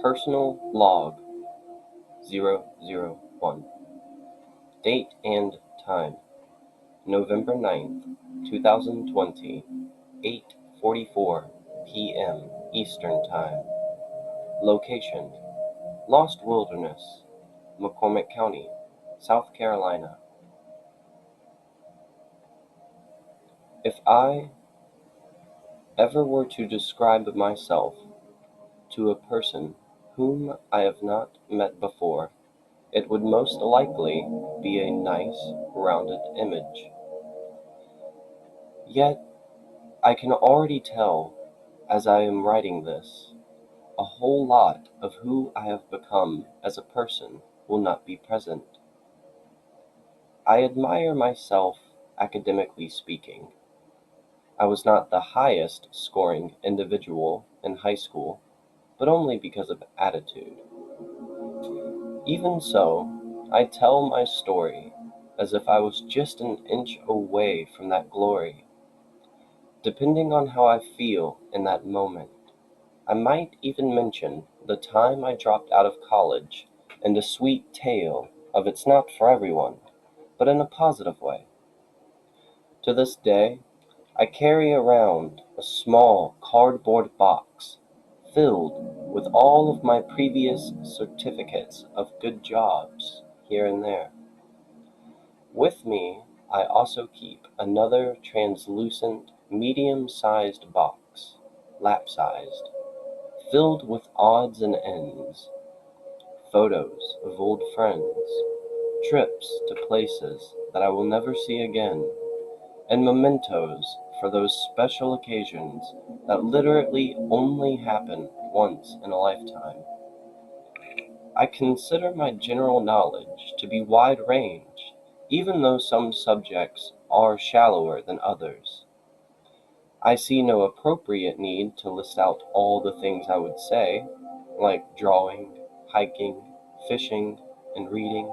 Personal Log 001. Date and time: November 9th, 2020, 8:44 p.m. Eastern Time. Location: Lost Wilderness, McCormick County, South Carolina. If I ever were to describe myself to a person whom I have not met before, it would most likely be a nice, rounded image. Yet, I can already tell, as I am writing this, a whole lot of who I have become as a person will not be present. I admire myself, academically speaking. I was not the highest scoring individual in high school, but only because of attitude. Even so, I tell my story as if I was just an inch away from that glory. Depending on how I feel in that moment, I might even mention the time I dropped out of college and a sweet tale of it's not for everyone, but in a positive way. To this day, I carry around a small cardboard box filled with all of my previous certificates of good jobs here and there. With me, I also keep another translucent, medium-sized box, lap-sized, filled with odds and ends, photos of old friends, trips to places that I will never see again, and mementos for those special occasions that literally only happen once in a lifetime. I consider my general knowledge to be wide-ranged, even though some subjects are shallower than others. I see no appropriate need to list out all the things I would say, like drawing, hiking, fishing, and reading,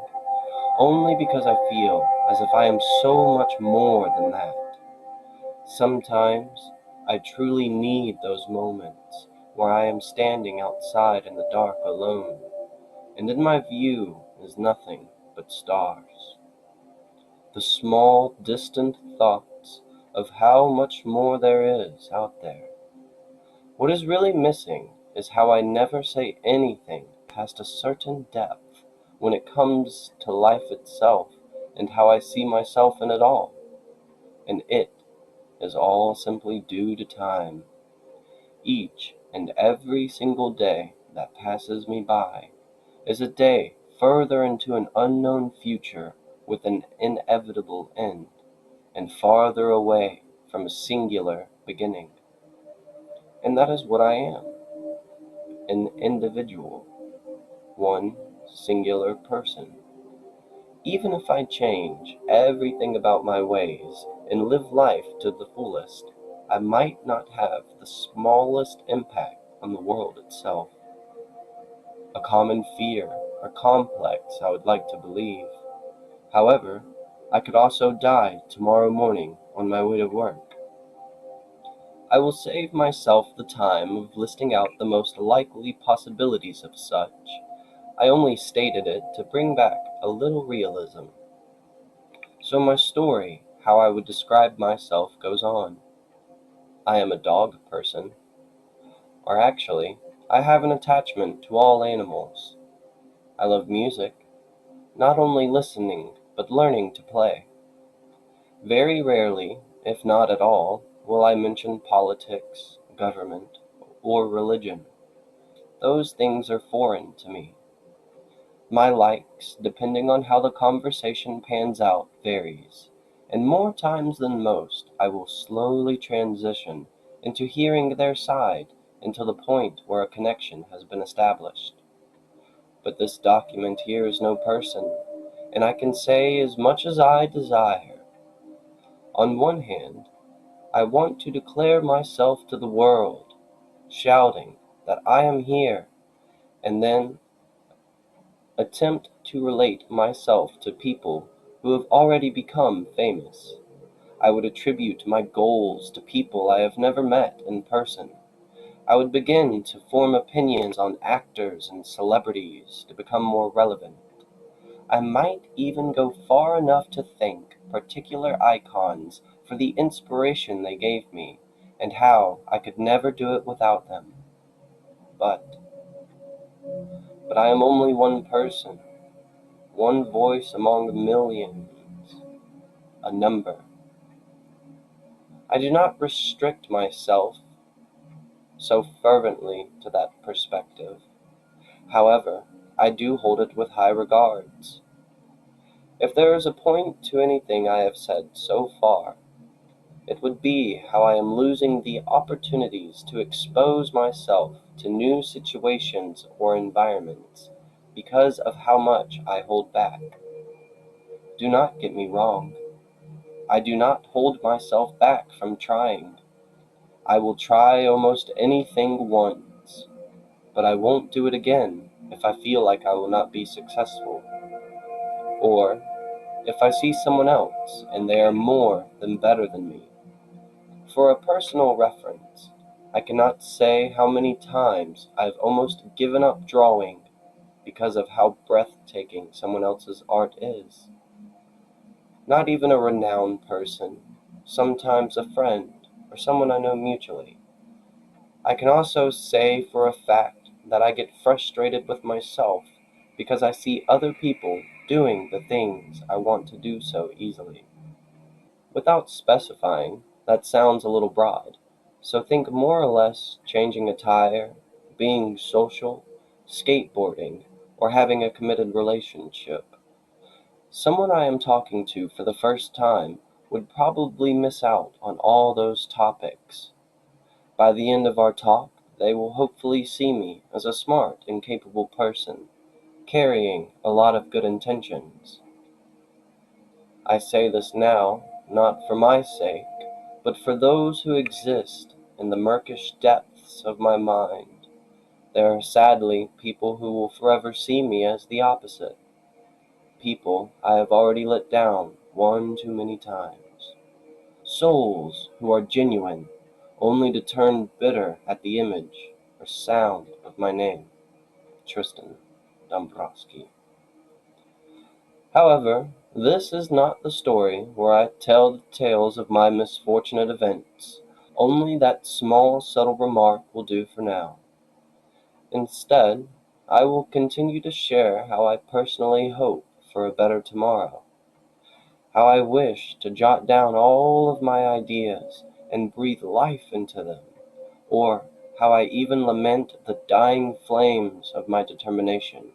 only because I feel as if I am so much more than that. Sometimes I truly need those moments where I am standing outside in the dark alone, and in my view is nothing but stars. The small, distant thoughts of how much more there is out there. What is really missing is how I never say anything past a certain depth when it comes to life itself and how I see myself in it all. And it is all simply due to time. Each and every single day that passes me by is a day further into an unknown future with an inevitable end, and farther away from a singular beginning. And that is what I am, an individual, one singular person. Even if I change everything about my ways and live life to the fullest, I might not have the smallest impact on the world itself. A common fear or complex, I would like to believe. However, I could also die tomorrow morning on my way to work. I will save myself the time of listing out the most likely possibilities of such. I only stated it to bring back a little realism. So my story, how I would describe myself, goes on. I am a dog person, or actually, I have an attachment to all animals. I love music, not only listening, but learning to play. Very rarely, if not at all, will I mention politics, government, or religion. Those things are foreign to me. My likes, depending on how the conversation pans out, varies, and more times than most, I will slowly transition into hearing their side until the point where a connection has been established. But this document here is no person, and I can say as much as I desire. On one hand, I want to declare myself to the world, shouting that I am here, and then attempt to relate myself to people who have already become famous. I would attribute my goals to people I have never met in person, I would begin to form opinions on actors and celebrities to become more relevant. I might even go far enough to thank particular icons for the inspiration they gave me and how I could never do it without them. But, but I am only one person, one voice among millions, a number. I do not restrict myself so fervently to that perspective. However, I do hold it with high regards. If there is a point to anything I have said so far, it would be how I am losing the opportunities to expose myself to new situations or environments because of how much I hold back. Do not get me wrong. I do not hold myself back from trying. I will try almost anything once, but I won't do it again if I feel like I will not be successful, or if I see someone else and they are more than better than me. For a personal reference, I cannot say how many times I've almost given up drawing because of how breathtaking someone else's art is. Not even a renowned person, sometimes a friend or someone I know mutually. I can also say for a fact that I get frustrated with myself because I see other people doing the things I want to do so easily. Without specifying, that sounds a little broad, so think more or less changing a tire, being social, skateboarding, or having a committed relationship. Someone I am talking to for the first time would probably miss out on all those topics. By the end of our talk, they will hopefully see me as a smart and capable person, carrying a lot of good intentions. I say this now, not for my sake, but for those who exist in the murkish depths of my mind. There are sadly people who will forever see me as the opposite, people I have already let down one too many times. Souls who are genuine, only to turn bitter at the image or sound of my name, Tristan Dombroski. However, this is not the story where I tell the tales of my misfortunate events. Only that small subtle remark will do for now. Instead, I will continue to share how I personally hope for a better tomorrow, how I wish to jot down all of my ideas and breathe life into them, or how I even lament the dying flames of my determination.